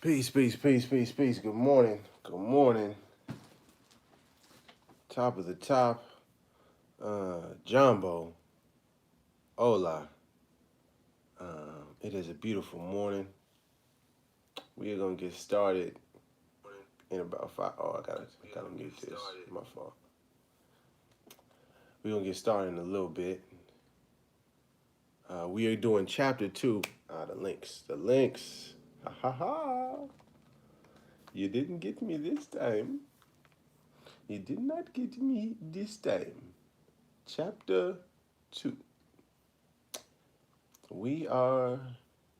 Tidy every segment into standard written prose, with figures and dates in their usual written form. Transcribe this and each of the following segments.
Peace, peace, peace, peace, peace. Good morning. Good morning. Top of the top. Jumbo. Hola. It is a beautiful morning. We are gonna get started in about 5. Oh, I gotta mute this. My fault. We're gonna get started in a little bit. We are doing chapter 2. The links. The links. Ha ha ha. You didn't get me this time. You did not get me this time. Chapter 2. We are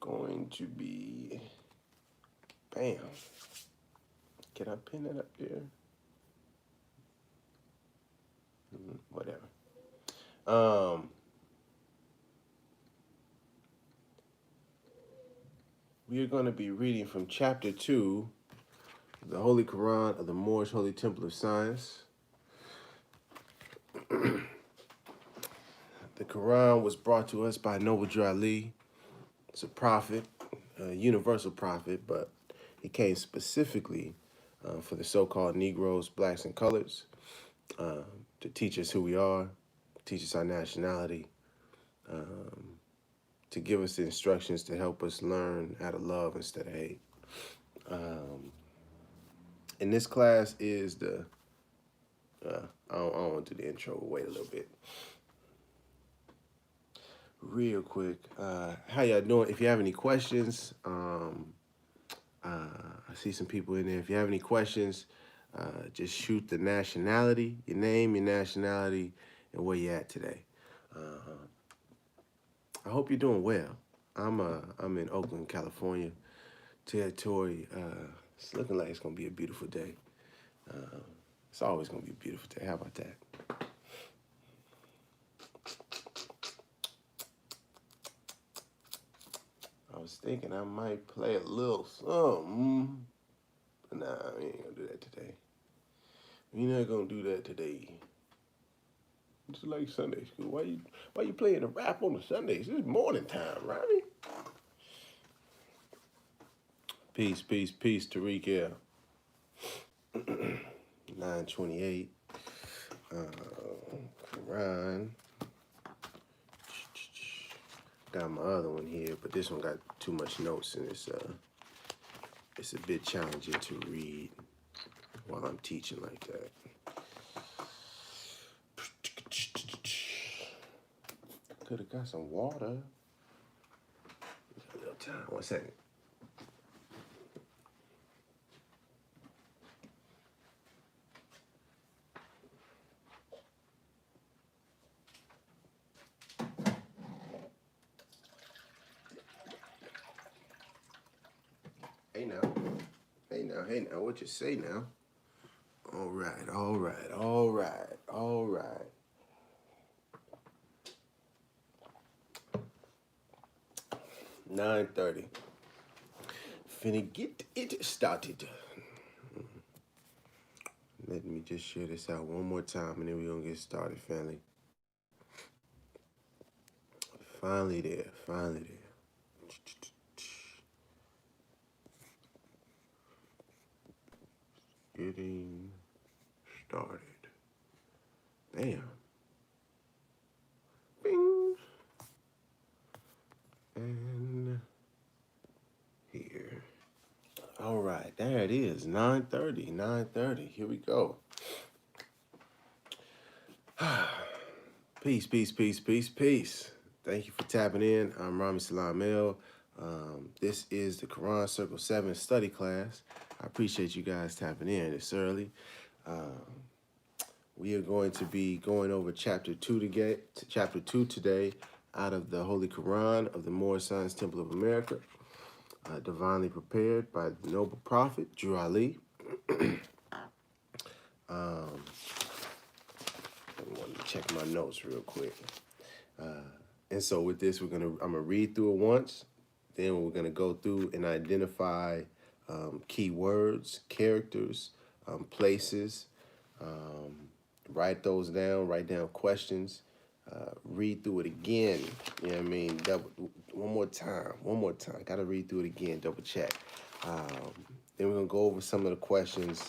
going to be, bam. Can I pin that up there? Whatever. We are going to be reading from chapter 2, the Holy Koran of the Moorish Holy Temple of Science. The Quran was brought to us by Noble Drew Ali. It's a prophet, a universal prophet, but he came specifically for the so-called Negroes, blacks, and colors, to teach us who we are, teach us our nationality, to give us the instructions to help us learn how to love instead of hate. And this class is the, I don't want to do the intro, wait a little bit. Real quick, how y'all doing? If you have any questions, I see some people in there. If you have any questions, just shoot the nationality, your name, your nationality, and where you at today. I hope you're doing well. I'm in Oakland, California territory. It's looking like it's gonna be a beautiful day. It's always gonna be a beautiful day. How about that? I was thinking I might play a little something, but nah, we ain't gonna do that today. We're not gonna do that today. It's like Sunday school. Why you playing the rap on the Sundays? It's morning time, Ronnie. Peace, peace, peace, Tariq here. 9:28. Quran. Got my other one here, but this one got too much notes, and it's a bit challenging to read while I'm teaching like that. Could have got some water. A little time. 1 second. Hey now. Hey now. Hey now. What you say now? All right. All right. All right. All right. $9:30. Finna get it started. Let me just share this out one more time, and then we're gonna get started, family. Finally there. Finally there. Getting started. Bam. Bing. And here. All right, there it is. 9:30. 9:30. Here we go. Peace, peace, peace, peace, peace. Thank you for tapping in. I'm Rami Salam El. This is the Quran Circle 7 study class. I appreciate you guys tapping in. It's early. We are going to be going over chapter 2 today out of the Holy Quran of the Moorish Science Temple of America, divinely prepared by the noble prophet, Drew Ali. I want to check my notes real quick. And so with this, I'm gonna read through it once. Then we're gonna go through and identify key words, characters, places. Write those down. Write down questions. Read through it again. You know what I mean? one more time. Got to read through it again, double check. Then we're going to go over some of the questions.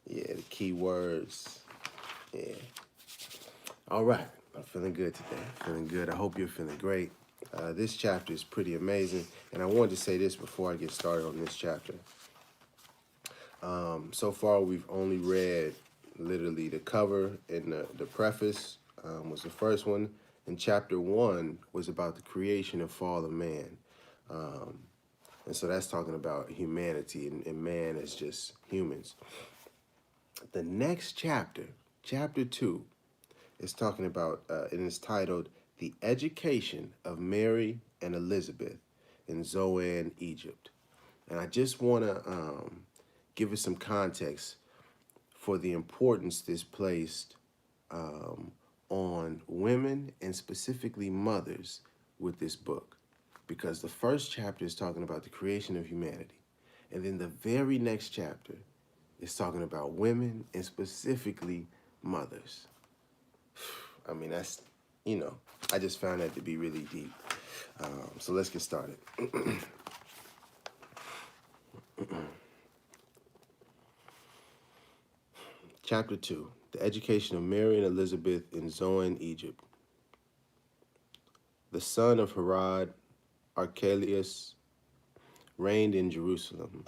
The key words. Yeah. All right. I'm feeling good today. Feeling good. I hope you're feeling great. This chapter is pretty amazing. And I wanted to say this before I get started on this chapter. So far, we've only read literally the cover and the preface was the first one. And chapter 1 was about the creation and fall of man. And so that's talking about humanity and man as just humans. The next chapter, chapter 2, is talking about, and it's titled, The Education of Mary and Elizabeth in Zoan, Egypt. And I just want to give us some context for the importance this placed on women and specifically mothers with this book. Because the first chapter is talking about the creation of humanity. And then the very next chapter is talking about women and specifically mothers. I mean, that's, I just found that to be really deep. So let's get started. Chapter 2, The Education of Mary and Elizabeth in Zoan, Egypt. The son of Herod, Archelaus, reigned in Jerusalem.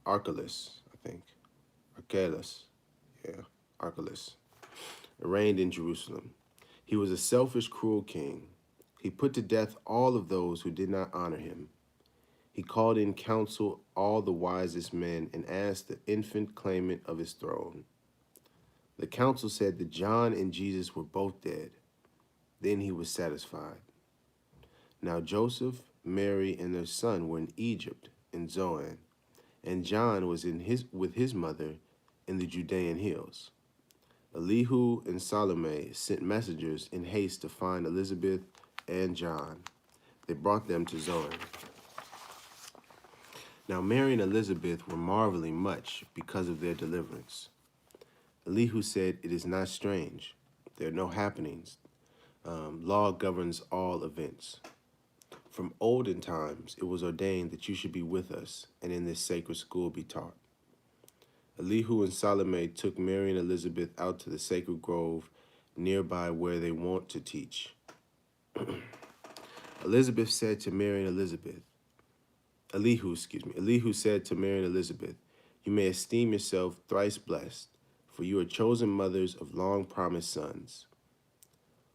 Archelaus, I think. Archelaus, reigned in Jerusalem. He was a selfish, cruel king. He put to death all of those who did not honor him. He called in council all the wisest men and asked the infant claimant of his throne. The council said that John and Jesus were both dead. Then he was satisfied. Now Joseph, Mary, and their son were in Egypt, in Zoan, and John was with his mother in the Judean hills. Elihu and Salome sent messengers in haste to find Elizabeth and John. They brought them to Zoan. Now Mary and Elizabeth were marveling much because of their deliverance. Elihu said, "It is not strange. There are no happenings. Law governs all events. From olden times, it was ordained that you should be with us and in this sacred school be taught." Elihu and Salome took Mary and Elizabeth out to the sacred grove nearby where they wont to teach. Elihu said to Mary and Elizabeth, "You may esteem yourself thrice blessed, for you are chosen mothers of long-promised sons,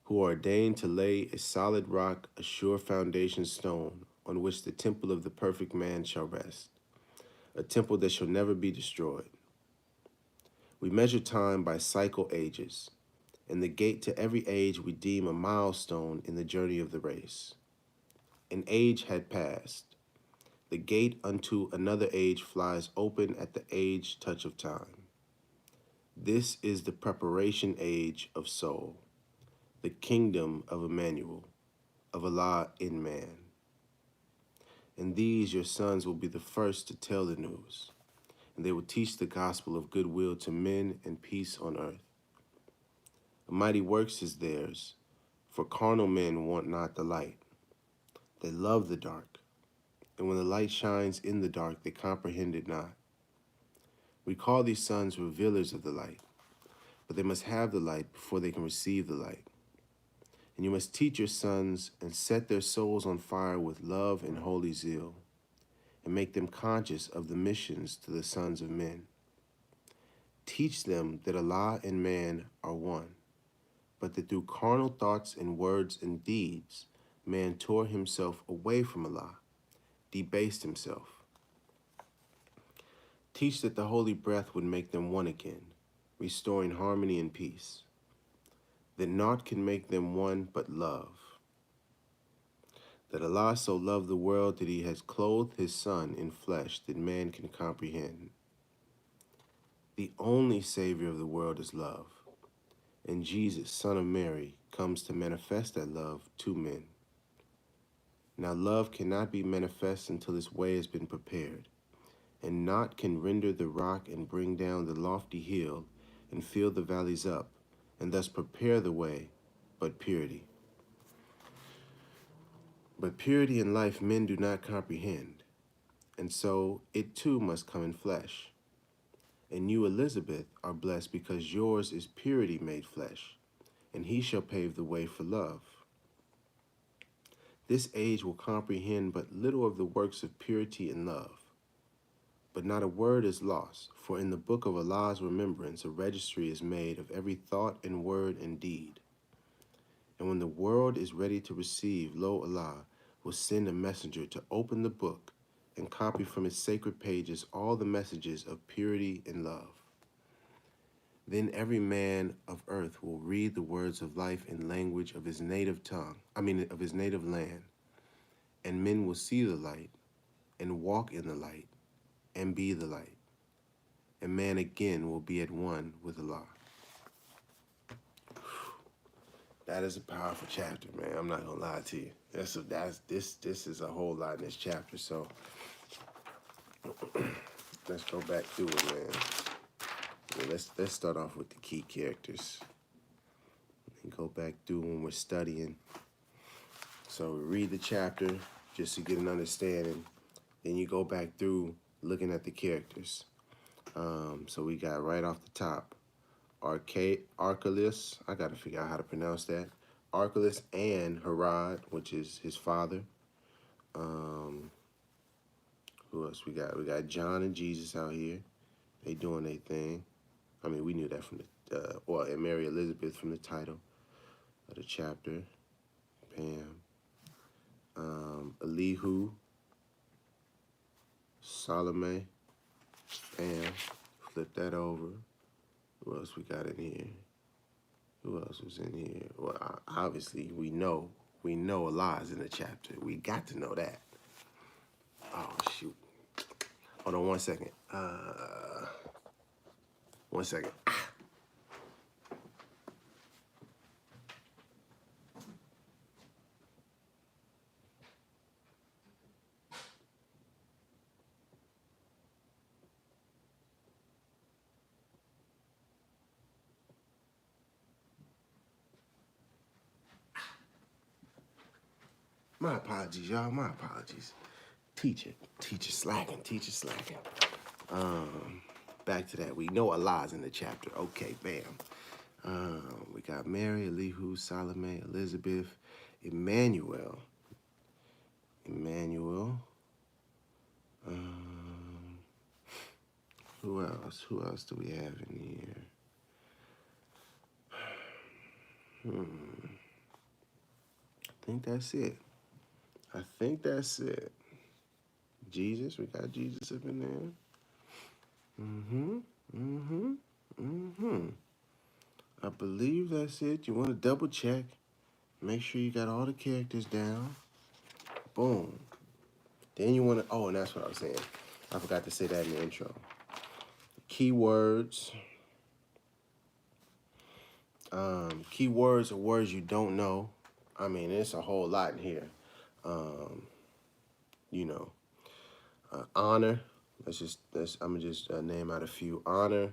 who are ordained to lay a solid rock, a sure foundation stone, on which the temple of the perfect man shall rest, a temple that shall never be destroyed. We measure time by cycle ages, and the gate to every age we deem a milestone in the journey of the race. An age had passed. The gate unto another age flies open at the age touch of time. This is the preparation age of soul, the kingdom of Emmanuel, of Allah in man. And these your sons will be the first to tell the news, and they will teach the gospel of goodwill to men and peace on earth. A mighty works is theirs, for carnal men want not the light. They love the dark, and when the light shines in the dark, they comprehend it not. We call these sons revealers of the light, but they must have the light before they can receive the light. And you must teach your sons and set their souls on fire with love and holy zeal, and make them conscious of the missions to the sons of men. Teach them that Allah and man are one, but that through carnal thoughts and words and deeds, man tore himself away from Allah, debased himself. Teach that the holy breath would make them one again, restoring harmony and peace. That naught can make them one but love. That Allah so loved the world that he has clothed his Son in flesh that man can comprehend. The only Savior of the world is love, and Jesus, Son of Mary, comes to manifest that love to men. Now love cannot be manifest until its way has been prepared, and naught can render the rock and bring down the lofty hill and fill the valleys up, and thus prepare the way, but purity. But purity in life men do not comprehend, and so it too must come in flesh. And you, Elizabeth, are blessed because yours is purity made flesh, and he shall pave the way for love. This age will comprehend but little of the works of purity and love. But not a word is lost, for in the book of Allah's remembrance a registry is made of every thought and word and deed. And when the world is ready to receive, lo, Allah will send a messenger to open the book and copy from its sacred pages all the messages of purity and love. Then every man of earth will read the words of life in language of his native of his native land. And men will see the light and walk in the light and be the light. And man again will be at one with Allah. That is a powerful chapter, man. I'm not gonna lie to you. This is a whole lot in this chapter. So let's go back through it, man. Yeah, let's start off with the key characters and go back through when we're studying. So we read the chapter just to get an understanding. Then you go back through looking at the characters. So we got right off the top, Archelaus. I got to figure out how to pronounce that. Archelaus and Herod, which is his father. Who else we got? We got John and Jesus out here. They doing their thing. I mean, we knew that from and Mary Elizabeth from the title of the chapter. Bam. Elihu. Salome. Bam. Flip that over. Who else we got in here? Who else was in here? Well, obviously, we know Allah's in the chapter. We got to know that. Oh, shoot. Hold on 1 second. 1 second. My apologies, y'all. My apologies. Teacher slacking. Back to that. We know Allah's in the chapter. Okay, bam. We got Mary, Elihu, Salome, Elizabeth, Emmanuel. Who else? Who else do we have in here? I think that's it. Jesus, we got Jesus up in there. I believe that's it. You want to double check. Make sure you got all the characters down. Boom. Then you want to, and that's what I was saying. I forgot to say that in the intro. Keywords. Keywords are words you don't know. I mean, it's a whole lot in here. Honor. I'm gonna just name out a few. Honor,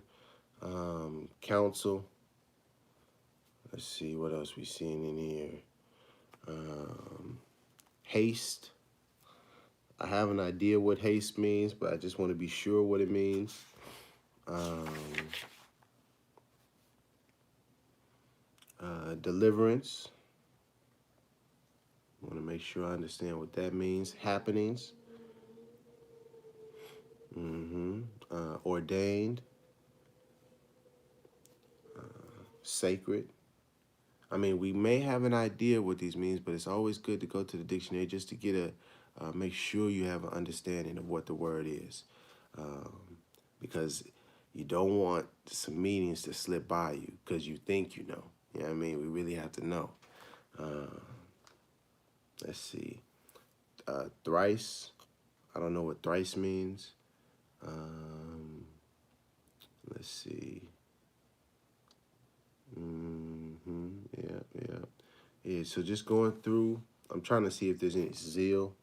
counsel. Let's see what else we seen in here. Haste. I have an idea what haste means, but I just want to be sure what it means. Deliverance. I want to make sure I understand what that means. Happenings. Ordained. Sacred. I mean, we may have an idea what these means, but it's always good to go to the dictionary just to get make sure you have an understanding of what the word is. Because you don't want some meanings to slip by you because you think you know. You know what I mean? We really have to know. Let's see. Thrice. I don't know what thrice means. Let's see. Yeah, so just going through, I'm trying to see if there's any zeal,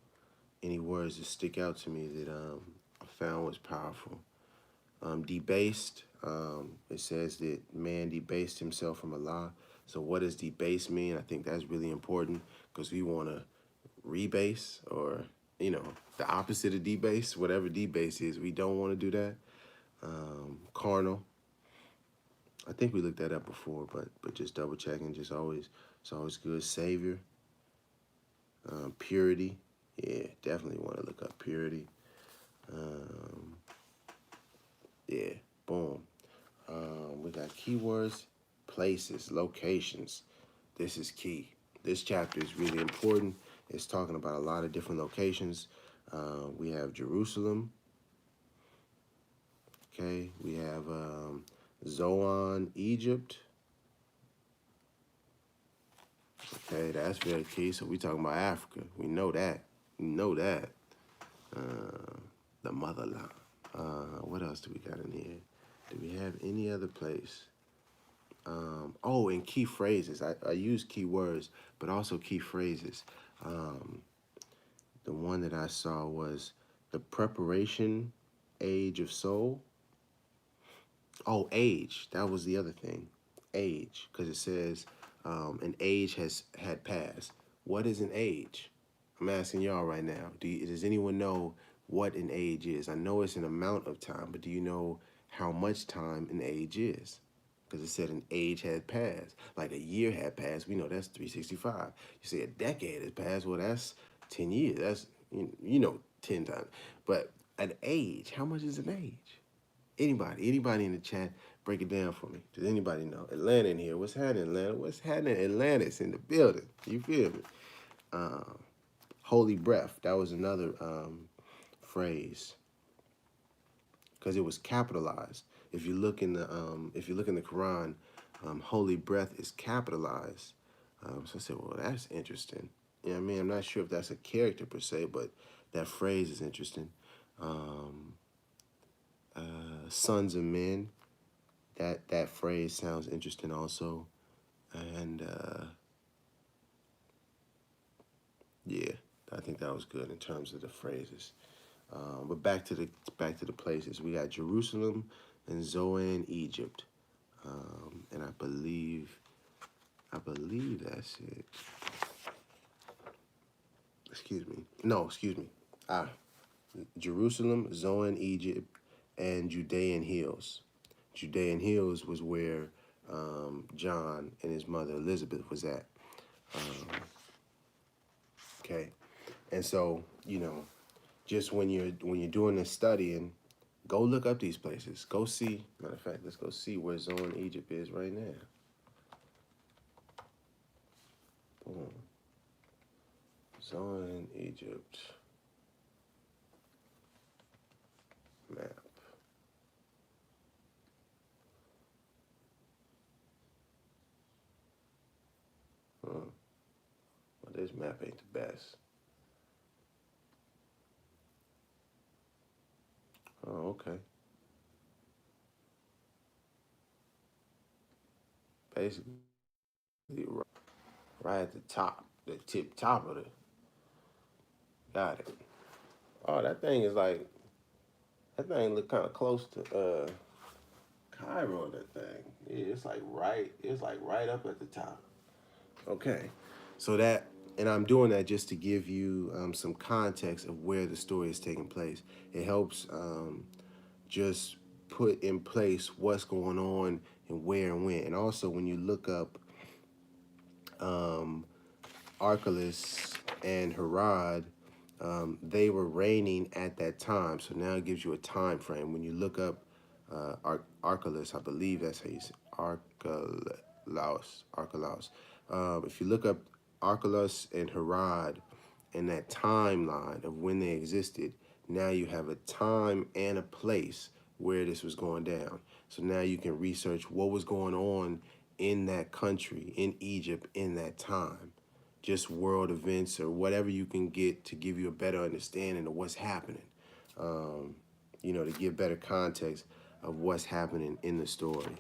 any words that stick out to me that I found was powerful. Debased, it says that man debased himself from Allah. So what does debased mean? I think that's really important because we want to rebase, or the opposite of debase, whatever debase is. We don't want to do that. Carnal. I think we looked that up before, but just double checking. It's always good. Savior. Purity. Yeah, definitely want to look up purity. Yeah, boom. We got keywords, places, locations. This is key. This chapter is really important. It's talking about a lot of different locations. We have Jerusalem. Okay, we have Zoan, Egypt. Okay, that's very key. So we talking about Africa. We know that. We know that. The motherland. What else do we got in here? Do we have any other place? Oh, and key phrases. I use key words, but also key phrases. The one that I saw was the preparation age of soul. Oh, age. That was the other thing. Age, because it says an age had passed. What is an age? I'm asking y'all right now. Does anyone know what an age is? I know it's an amount of time, but do you know how much time an age is? Because it said an age had passed. Like a year had passed. We know that's 365. You say a decade has passed. Well, that's 10 years. That's, 10 times. But an age, how much is an age? Anybody in the chat, break it down for me. Does anybody know? Atlanta in here. What's happening, Atlanta? What's happening? Atlanta's in the building. You feel me? Holy breath. That was another phrase, because it was capitalized. If you look in the Quran, holy breath is capitalized. So I said, well, that's interesting. You know what I mean? I'm not sure if that's a character per se, but that phrase is interesting. Sons of men. That phrase sounds interesting also. And yeah, I think that was good in terms of the phrases. But back to the places. We got Jerusalem and Zoan, Egypt. And I believe that's it. Excuse me. No, excuse me. Jerusalem, Zoan, Egypt, and Judean Hills. Judean Hills was where John and his mother Elizabeth was at. Okay, and so just when you're doing this studying, go look up these places. Go see. Matter of fact, let's go see where Zoan, Egypt is right now. Boom. Zoan, Egypt. Map. Well, this map ain't the best. Oh, okay. Basically, right at the top, the tip top of it. Got it. Oh, that thing look kind of close to Cairo. That thing, yeah, it's like right up at the top. Okay, so and I'm doing that just to give you some context of where the story is taking place. It helps just put in place what's going on and where and when. And also when you look up Archelaus and Herod, they were reigning at that time. So now it gives you a time frame. When you look up Archelaus, I believe that's how you say Archelaus. If you look up Archelaus and Herod and that timeline of when they existed, now you have a time and a place where this was going down. So now you can research what was going on in that country, in Egypt, in that time. Just world events or whatever you can get to give you a better understanding of what's happening. To give better context of what's happening in the story.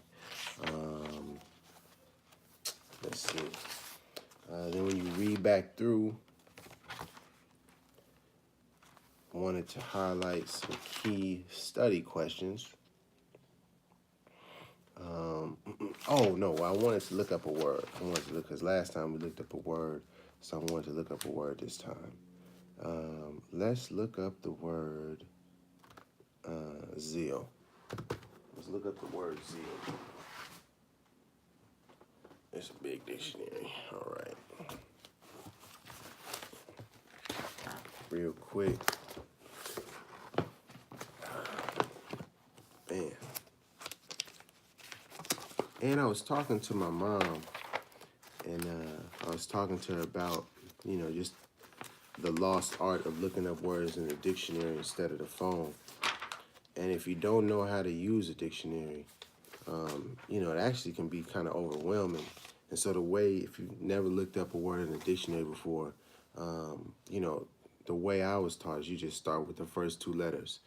Let's see. Then when you read back through, I wanted to highlight some key study questions. Oh no, I wanted to look up a word. Because last time we looked up a word So I wanted to look up a word this time. Let's look up the word zeal. Let's look up the word zeal. It's a big dictionary. All right. Real quick. Man. And I was talking to my mom, and I was talking to her about, just the lost art of looking up words in the dictionary instead of the phone. And if you don't know how to use a dictionary, it actually can be kind of overwhelming. And so if you've never looked up a word in a dictionary before, the way I was taught is you just start with the first two letters,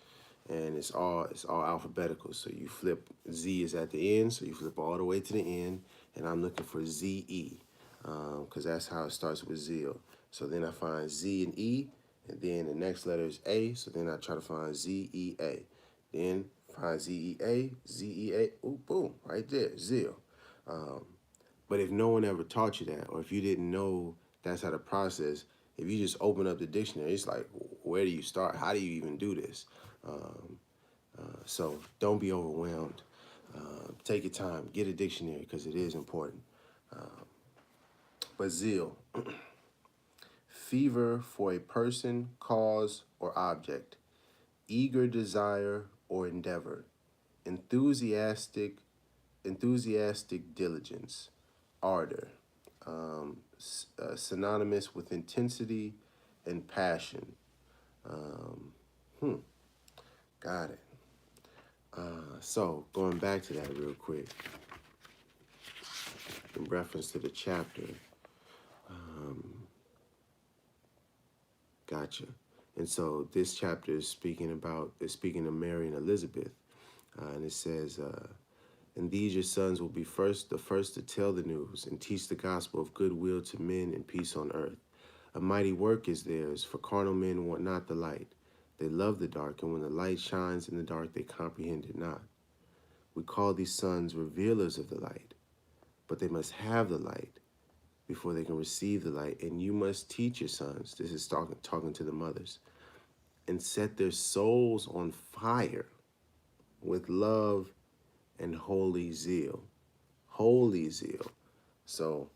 and it's all alphabetical. So you flip, Z is at the end, so you flip all the way to the end, and I'm looking for Z-E, because that's how it starts with zeal. So then I find Z and E, and then the next letter is A, so then I try to find Z-E-A. Then find Z-E-A, Z-E-A, ooh, boom, right there, zeal. But if no one ever taught you that, or if you didn't know that's how to process, if you just open up the dictionary, it's like, where do you start? How do you even do this? So don't be overwhelmed. Take your time, get a dictionary, because it is important. But zeal, fever for a person, cause, or object, eager desire or endeavor, enthusiastic diligence, ardor, synonymous with intensity and passion. Got it. So going back to that real quick, in reference to the chapter, gotcha. And so this chapter is speaking of Mary and Elizabeth, and it says, and these your sons will be the first to tell the news and teach the gospel of goodwill to men and peace on earth. A mighty work is theirs, for carnal men want not the light. They love the dark, and when the light shines in the dark, they comprehend it not. We call these sons revealers of the light, but they must have the light before they can receive the light. And you must teach your sons, this is talking to the mothers, and set their souls on fire with love and holy zeal. Holy zeal. So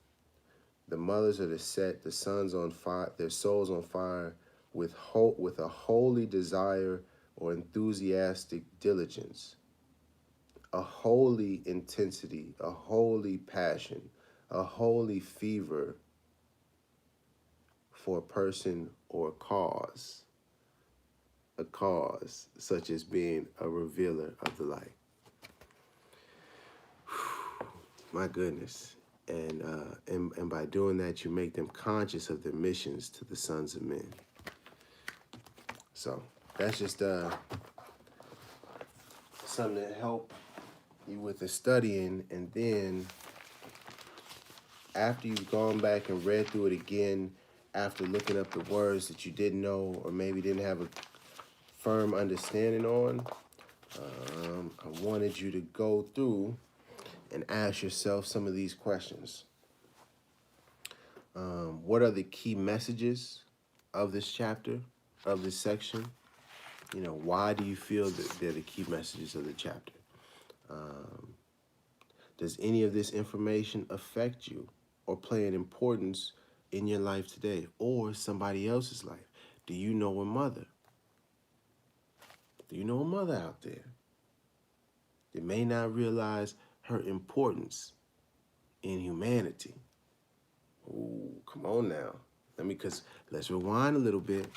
the mothers are to set the sons on fire, their souls on fire with a holy desire or enthusiastic diligence, a holy intensity, a holy passion, a holy fever for a person or a cause such as being a revealer of the light. My goodness. And by doing that, you make them conscious of their missions to the sons of men. So that's just something to help you with the studying. And then after you've gone back and read through it again, after looking up the words that you didn't know or maybe didn't have a firm understanding on, I wanted you to go through and ask yourself some of these questions. What are the key messages of this chapter, of this section? Why do you feel that they're the key messages of the chapter? Does any of this information affect you or play an importance in your life today or somebody else's life? Do you know a mother? Do you know a mother out there that may not realize her importance in humanity? Ooh, come on now. Let's rewind a little bit,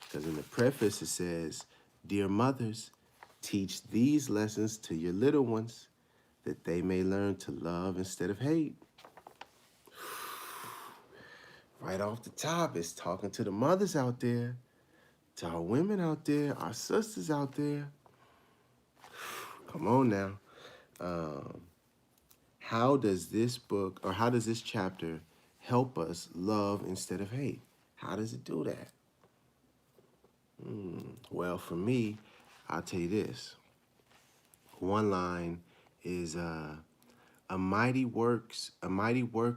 because in the preface it says, "Dear mothers, teach these lessons to your little ones, that they may learn to love instead of hate." Right off the top, it's talking to the mothers out there, to our women out there, our sisters out there. Come on now. How does this chapter help us love instead of hate? How does it do that? Well, for me, I'll tell you this. One line is, a mighty work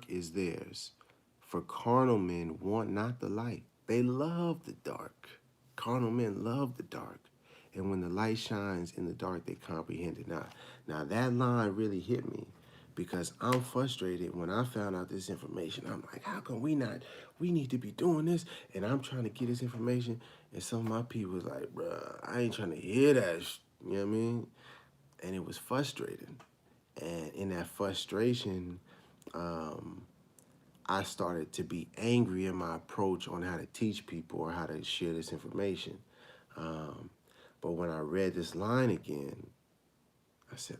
is theirs, For carnal men want not the light. They love the dark. Carnal men love the dark. And when the light shines in the dark, they comprehend it not. Now that line really hit me because I'm frustrated when I found out this information. I'm like, how come we need to be doing this? And I'm trying to get this information. And some of my people was like, bruh, I ain't trying to hear that. You know what I mean? And it was frustrating. And in that frustration, I started to be angry in my approach on how to teach people or how to share this information. But when I read this line again, I said,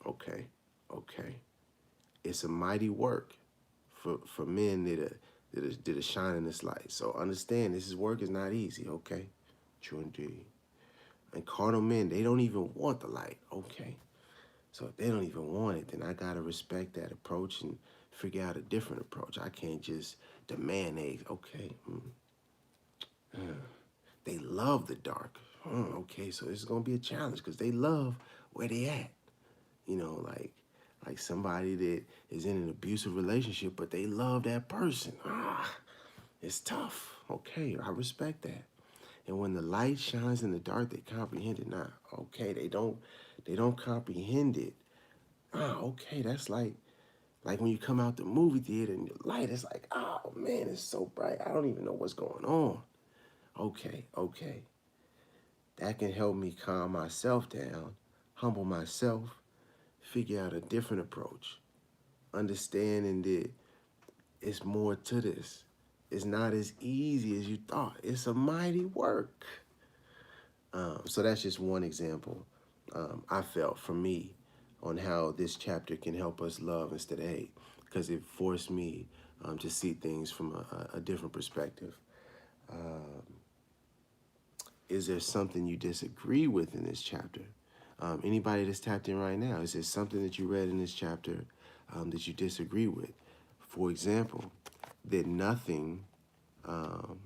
okay. It's a mighty work for men that are shining this light. So understand, work is not easy, okay? True indeed. And carnal men, they don't even want the light, okay? So if they don't even want it, then I gotta respect that approach and figure out a different approach. I can't just demand okay. They love the dark. Okay, so this is gonna be a challenge because they love where they at. You know, like somebody that is in an abusive relationship, but they love that person. It's tough. Okay, I respect that. And when the light shines in the dark, they comprehend it not. Okay, they don't comprehend it. Okay, that's like when you come out the movie theater and the light is like, oh man, it's so bright. I don't even know what's going on. Okay. That can help me calm myself down, humble myself, figure out a different approach, understanding that it's more to this. It's not as easy as you thought. It's a mighty work. So that's just one example I felt for me on how this chapter can help us love instead of hate, because it forced me to see things from a different perspective. Is there something you disagree with in this chapter? Anybody that's tapped in right now, is there something that you read in this chapter that you disagree with? For example, that nothing can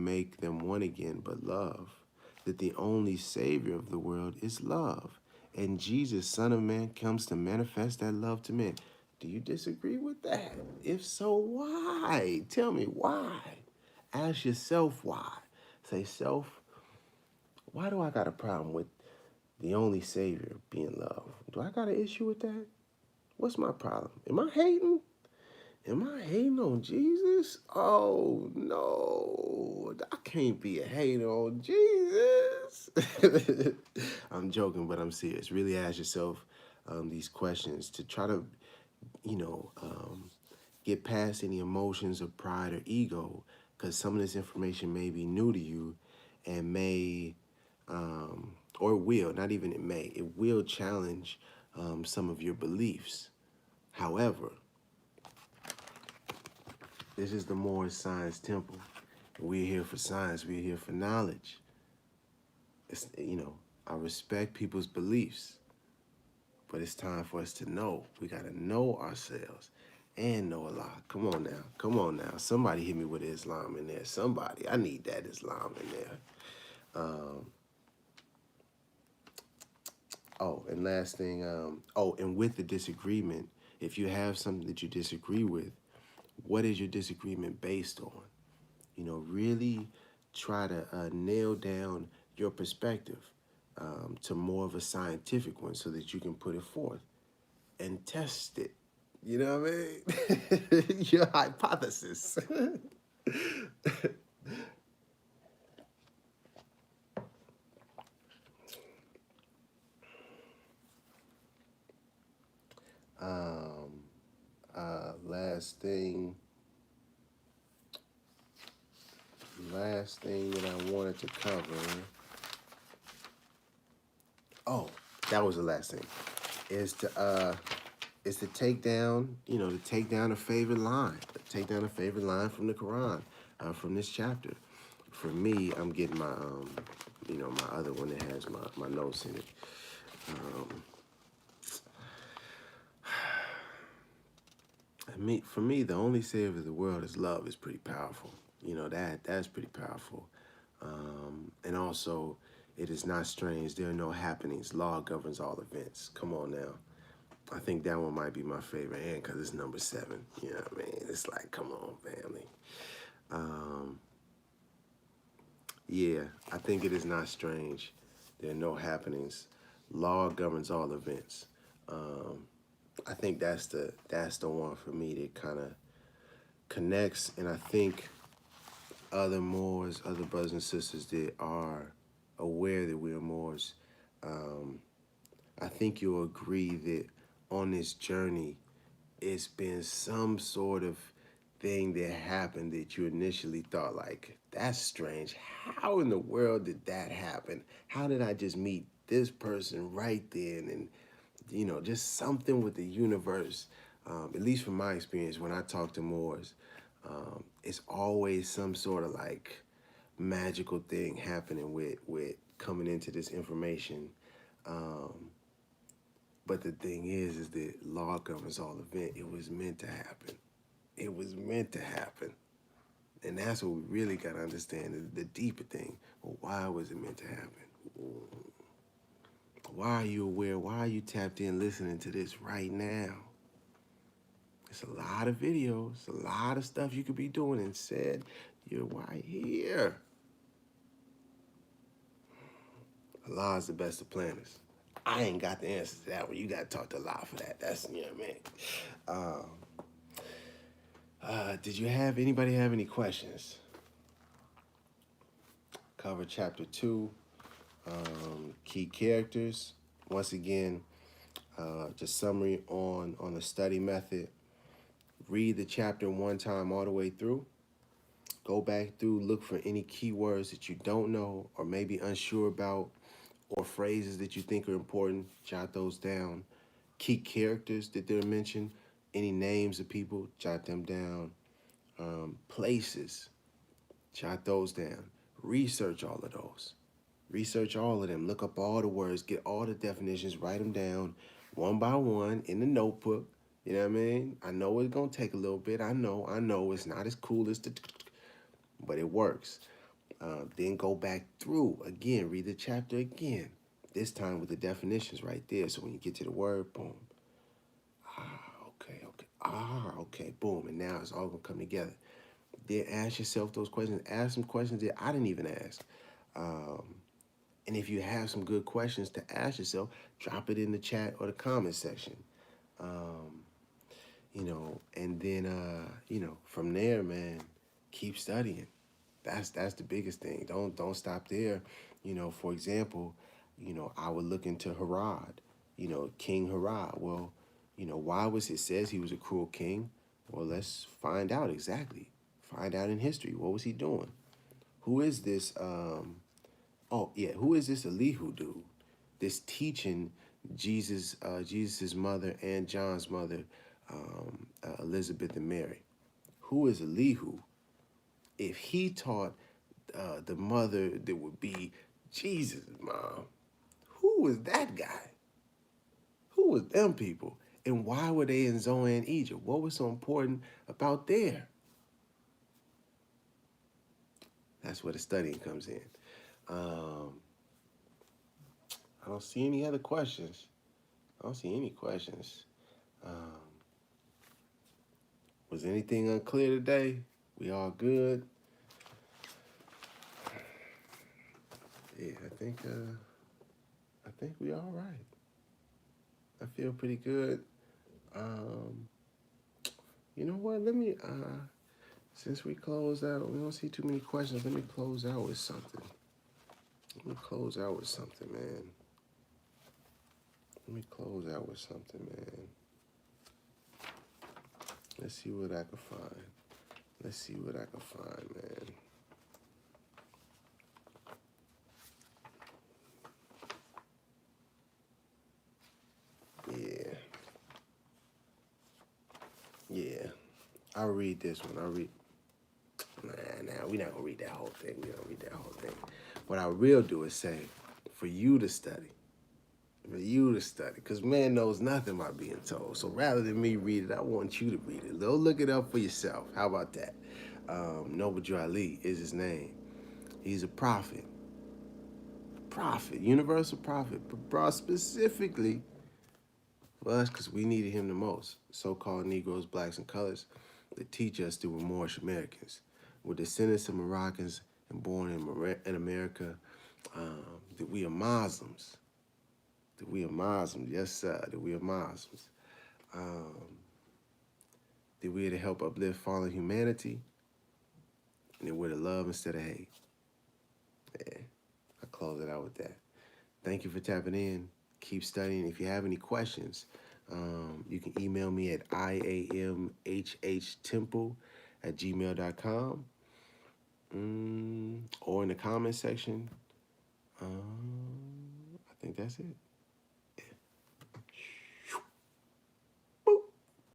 make them one again but love, that the only Savior of the world is love, and Jesus, Son of Man, comes to manifest that love to men. Do you disagree with that? If so, why? Tell me why. Ask yourself why. Say, self, why do I got a problem with the only Savior being love? Do I got an issue with that? What's my problem? Am I hating? Am I hating on Jesus? Oh, no. I can't be a hater on Jesus. I'm joking, but I'm serious. Really ask yourself these questions to try to, get past any emotions of pride or ego, because some of this information may be new to you and may, or will, not even it will challenge some of your beliefs. However, this is the Moorish Science Temple. We're here for science. We're here for knowledge. I respect people's beliefs, but it's time for us to know. We got to know ourselves and know Allah. Come on now. Somebody hit me with Islam in there. Somebody. I need that Islam in there. And last thing. And with the disagreement, if you have something that you disagree with, what is your disagreement based on? Really try to nail down your perspective to more of a scientific one so that you can put it forth and test it. You know what I mean? Your hypothesis. Last thing that I wanted to cover. Oh, that was the last thing. Is to take down, a favorite line. Take down a favorite line from the Quran, from this chapter. For me, I'm getting my, my other one that has my notes in it. For me, the only Savior of the world is love is pretty powerful. That's pretty powerful. And also, it is not strange. There are no happenings. Law governs all events. Come on now. I think that one might be my favorite, and because it's number 7. You know what I mean? It's like, come on, family. Um, yeah, I think it is not strange. There are no happenings. Law governs all events. Um, I think that's the one for me that kind of connects, and I think other Moors, other brothers and sisters that are aware that we are Moors, um, I think you'll agree that on this journey, it's been some sort of thing that happened that you initially thought, like, that's strange. How in the world did that happen? How did I just meet this person right then? And, just something with the universe, at least from my experience when I talk to Moors, it's always some sort of like magical thing happening with coming into this information. Um, but the thing is that law governs all event. It was meant to happen. It was meant to happen. And that's what we really got to understand, the deeper thing. Well, why was it meant to happen? Why are you aware? Why are you tapped in listening to this right now? It's a lot of videos, a lot of stuff you could be doing instead. You're right here. Allah's the best of planners. I ain't got the answer to that one. You got to talk to Allah for that. That's, you know what I mean? Did anybody have any questions? Cover chapter 2, key characters. Once again, just summary on the study method. Read the chapter one time all the way through. Go back through, look for any keywords that you don't know or maybe unsure about, or phrases that you think are important. Jot those down. Key characters that they're mentioned, any names of people, jot them down. Places, jot those down. Research all of those. Research all of them. Look up all the words. Get all the definitions. Write them down one by one in the notebook. You know what I mean? I know it's going to take a little bit. I know. It's not as cool as but it works. Then go back through again. Read the chapter again. This time with the definitions right there. So when you get to the word, boom. Okay. Boom. And now it's all going to come together. Then ask yourself those questions. Ask some questions that I didn't even ask. And if you have some good questions to ask yourself, drop it in the chat or the comment section. And then, from there, man, keep studying. That's the biggest thing. Don't stop there. For example, I would look into Herod, King Herod. Well, why was it says he was a cruel king? Well, let's find out exactly. Find out in history. What was he doing? Who is this? Who is this Elihu dude? This teaching Jesus's mother and John's mother, Elizabeth and Mary. Who is Elihu? If he taught the mother that would be Jesus' mom, who was that guy? Who was them people? And why were they in Zoan, Egypt? What was so important about there? That's where the studying comes in. I don't see any other questions. I don't see any questions. Was anything unclear today? We all good? Yeah, I think we all right. I feel pretty good. You know what? Let me since we closed out, we don't see too many questions. Let me close out with something. Man. Let's see what I can find. Man. Yeah. I'll read this one. We're not gonna read that whole thing. What I will do is say, for you to study. Because man knows nothing by being told. So rather than me read it, I want you to read it. Go look it up for yourself. How about that? Noble Drew Ali is his name. He's a prophet, universal prophet, but brought specifically for us because we needed him the most. So-called Negroes, blacks, and colors that teach us that we're Moorish Americans. We're descendants of Moroccans and born in America. That we are Muslims. That we are Muslims. Yes, sir. That we are Muslims. Um, that we're to help uplift fallen humanity. And that we're to love instead of hate. Yeah, I'll close it out with that. Thank you for tapping in. Keep studying. If you have any questions, you can email me at iamhhtemple@gmail.com or in the comment section. I think that's it.